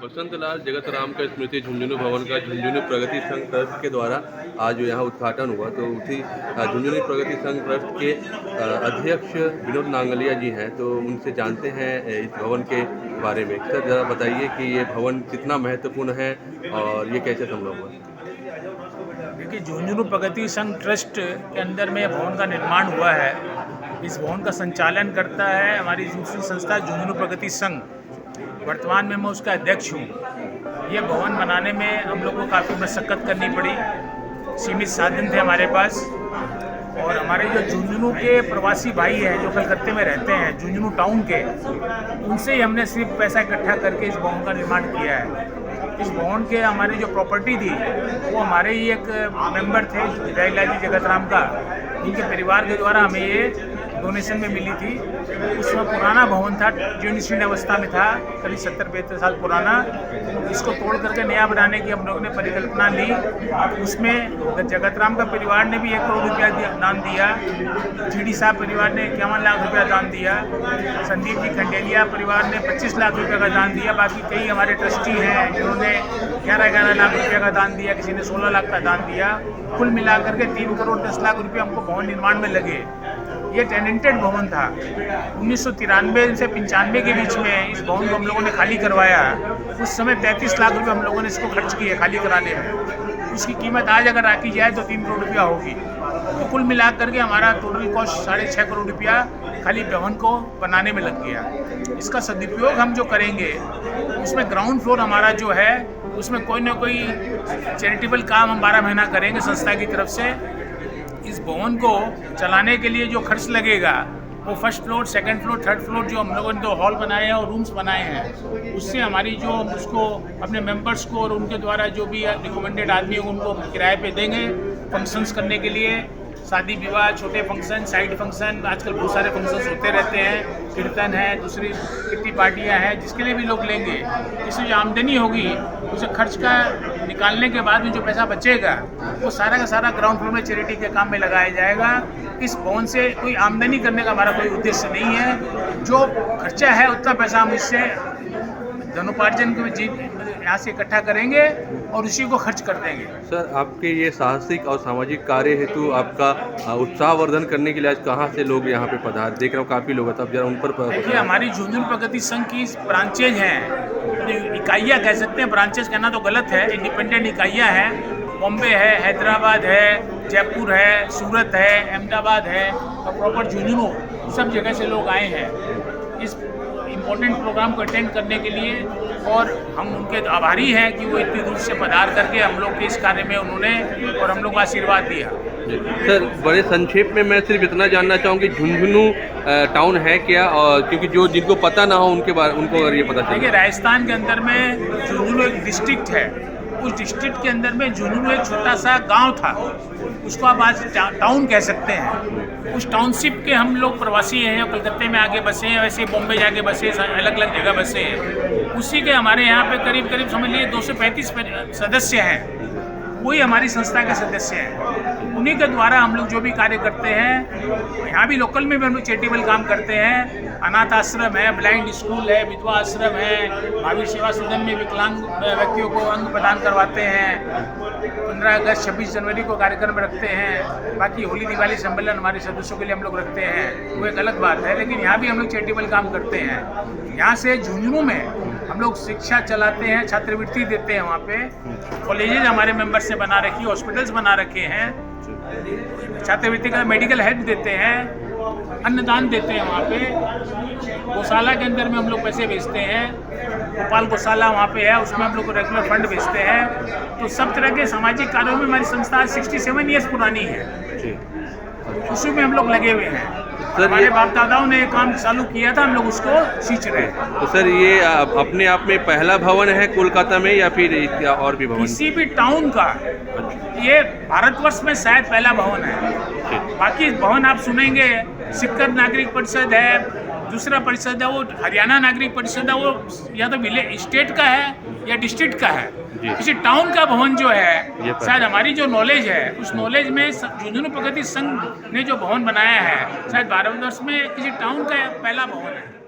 बसंतलाल जगतराम का स्मृति झुंझुनू भवन का झुंझुनू प्रगति संघ ट्रस्ट के द्वारा आज यहाँ उद्घाटन हुआ। तो उसी झुंझुनू प्रगति संघ ट्रस्ट के अध्यक्ष विनोद नांगलिया जी हैं, तो उनसे जानते हैं इस भवन के बारे में। सर ज़रा बताइए कि ये भवन कितना महत्वपूर्ण है और ये कैसे संभव हुआ। देखिए, झुंझुनू प्रगति संघ ट्रस्ट के अंदर में भवन का निर्माण हुआ है। इस भवन का संचालन करता है हमारी दूसरी संस्था झुंझुनू प्रगति संघ। वर्तमान में मैं उसका अध्यक्ष हूँ। ये भवन बनाने में हम लोग को काफ़ी मशक्क़त करनी पड़ी। सीमित साधन थे हमारे पास, और हमारे जो झुंझुनू के प्रवासी भाई हैं जो कलकत्ते में रहते हैं, झुंझुनू टाउन के, उनसे ही हमने सिर्फ पैसा इकट्ठा करके इस भवन का निर्माण किया है। इस भवन के हमारी जो प्रॉपर्टी थी वो हमारे ही एक मेंबर थे विधायक जी जगतराम का, उनके परिवार के द्वारा हमें ये डोनेशन में मिली थी। उसमें पुराना भवन था, जीर्ण अवस्था में था, करीब 70-72 साल पुराना। इसको तोड़ करके नया बनाने की हम लोगों ने परिकल्पना ली। उसमें जगतराम का परिवार ने भी 1 करोड़ रुपया दान दिया, जीडी साहब परिवार ने 51 लाख रुपया दान दिया, संदीप जी खंडेलिया परिवार ने 25 लाख रुपये का दान दिया। बाकी कई हमारे ट्रस्टी हैं जिन्होंने 11-11 लाख रुपये का दान दिया, किसी ने 16 लाख का दान दिया। कुल मिलाकर के 3 करोड़ 10 लाख रुपये हमको भवन निर्माण में लगे। ये टेनेंटेड भवन था। 1993 से 95 के बीच में इस भवन को हम लोगों ने खाली करवाया। उस समय 33 लाख रुपये हम लोगों ने इसको खर्च किए खाली कराने में। उसकी कीमत आज अगर रखी जाए तो 3 करोड़ रुपया होगी। तो कुल मिलाकर के हमारा टोटल कॉस्ट 6.5 करोड़ रुपया खाली भवन को बनाने में लग गया। इसका सदुपयोग हम जो करेंगे, उसमें ग्राउंड फ्लोर हमारा जो है उसमें कोई ना कोई चैरिटेबल काम हम 12 महीना करेंगे संस्था की तरफ से। इस भवन को चलाने के लिए जो खर्च लगेगा वो first floor, second floor, third floor जो हम लोगों ने जो हॉल बनाए हैं और रूम्स बनाए हैं, उससे हमारी जो उसको अपने मेंबर्स को और उनके द्वारा जो भी रिकमेंडेड आदमी हो उनको किराए पे देंगे फंक्शंस करने के लिए। शादी विवाह, छोटे फंक्शन, साइड फंक्शन, आजकल बहुत सारे फंक्शंस होते रहते हैं, कीर्तन है, दूसरी कितनी पार्टियां हैं, जिसके लिए भी लोग लेंगे। इससे जो आमदनी होगी उसे खर्च का निकालने के बाद में जो पैसा बचेगा वो सारा का सारा ग्राउंड फ्लोर में चैरिटी के काम में लगाया जाएगा। इस भवन से कोई आमदनी करने का हमारा कोई उद्देश्य नहीं है। जो खर्चा है उतना पैसा हम इससे धनोपार्जन को यहाँ से इकट्ठा करेंगे और उसी को खर्च कर देंगे। सर, आपके ये साहसिक और सामाजिक कार्य हेतु आपका उत्साहवर्धन करने के लिए आज कहाँ से लोग यहाँ पे पधार, देख रहा हूँ काफ़ी लोग हैं, तब जरा उन पर देखिए, हमारी झुंझुनू प्रगति संघ की ब्रांचेज हैं, इकाइयाँ कह सकते हैं, ब्रांचेज कहना तो गलत है, इंडिपेंडेंट इकाइयाँ हैं। बॉम्बे है, हैदराबाद है, जयपुर है, सूरत है, अहमदाबाद है और प्रॉपर झुंझुनू, सब जगह से लोग आए हैं इस इम्पोर्टेंट प्रोग्राम को अटेंड करने के लिए। और हम उनके आभारी हैं कि वो इतनी दूर से पधार करके हम लोग के इस कार्य में उन्होंने और हम लोग को आशीर्वाद दिया। सर, बड़े संक्षेप में मैं सिर्फ इतना जानना चाहूँगी, झुंझुनू टाउन है क्या, और क्योंकि जो जिनको पता ना हो उनके बारे उनको अगर ये पता चले। देखिए, राजस्थान के अंदर में झुंझुनू एक डिस्ट्रिक्ट है। उस डिस्ट्रिक्ट के अंदर में झुंझुनू एक छोटा सा गांव था, उसको आप आज टाउन कह सकते हैं। उस टाउनशिप के हम लोग प्रवासी हैं, कलकत्ते में आके बसे हैं, वैसे बॉम्बे जाके बसे, अलग अलग जगह बसे हैं। उसी के हमारे यहाँ पे करीब करीब समझ लीजिए 235 सदस्य हैं, वही हमारी संस्था के सदस्य हैं। उन्हीं के द्वारा हम लोग जो भी कार्य करते हैं, यहाँ भी लोकल में भी हम लोग चैरिटेबल काम करते हैं। अनाथ आश्रम है, ब्लाइंड स्कूल है, विधवा आश्रम है, महावीर सेवा सदन में विकलांग व्यक्तियों को अंग प्रदान करवाते हैं। 15 अगस्त 26 जनवरी को कार्यक्रम रखते हैं। बाकी होली दिवाली सम्मेलन हमारे सदस्यों के लिए हम लोग रखते हैं, वो एक अलग बात है। लेकिन यहाँ भी हम लोग चैरिटेबल काम करते हैं। यहाँ से झुंझुनू में हम लोग शिक्षा चलाते हैं, छात्रवृत्ति देते हैं। वहाँ पे कॉलेजेज हमारे मेंबर्स ने बना रखी, हॉस्पिटल्स बना रखे हैं, छात्रवृत्ति का मेडिकल हेल्प देते हैं, अन्नदान देते हैं। वहाँ पे गौशाला के अंदर में हम लोग पैसे भेजते हैं, गोपाल गौशाला वहाँ पे है, उसमें हम लोग रेगुलर फंड भेजते हैं। तो सब तरह के सामाजिक कार्यों में हमारी संस्था 67 ईयर्स पुरानी है, उसी में हम लोग लगे हुए हैं। हमारे बाप दादाओं ने काम चालू किया था, हम लोग उसको सींच रहे हैं। तो सर, ये अपने आप में पहला भवन है कोलकाता में या फिर और भी भवन? किसी भी टाउन का ये भारतवर्ष में शायद पहला भवन है। बाकी भवन आप सुनेंगे, सिक्कर नागरिक परिषद है, दूसरा परिषद है वो हरियाणा नागरिक परिषद है, वो या तो विलेज स्टेट का है या डिस्ट्रिक्ट का है। किसी टाउन का भवन जो है, शायद हमारी जो नॉलेज है उस नॉलेज में झुंझुनू प्रगति संघ ने जो भवन बनाया है, शायद भारतवर्ष में किसी टाउन का पहला भवन है।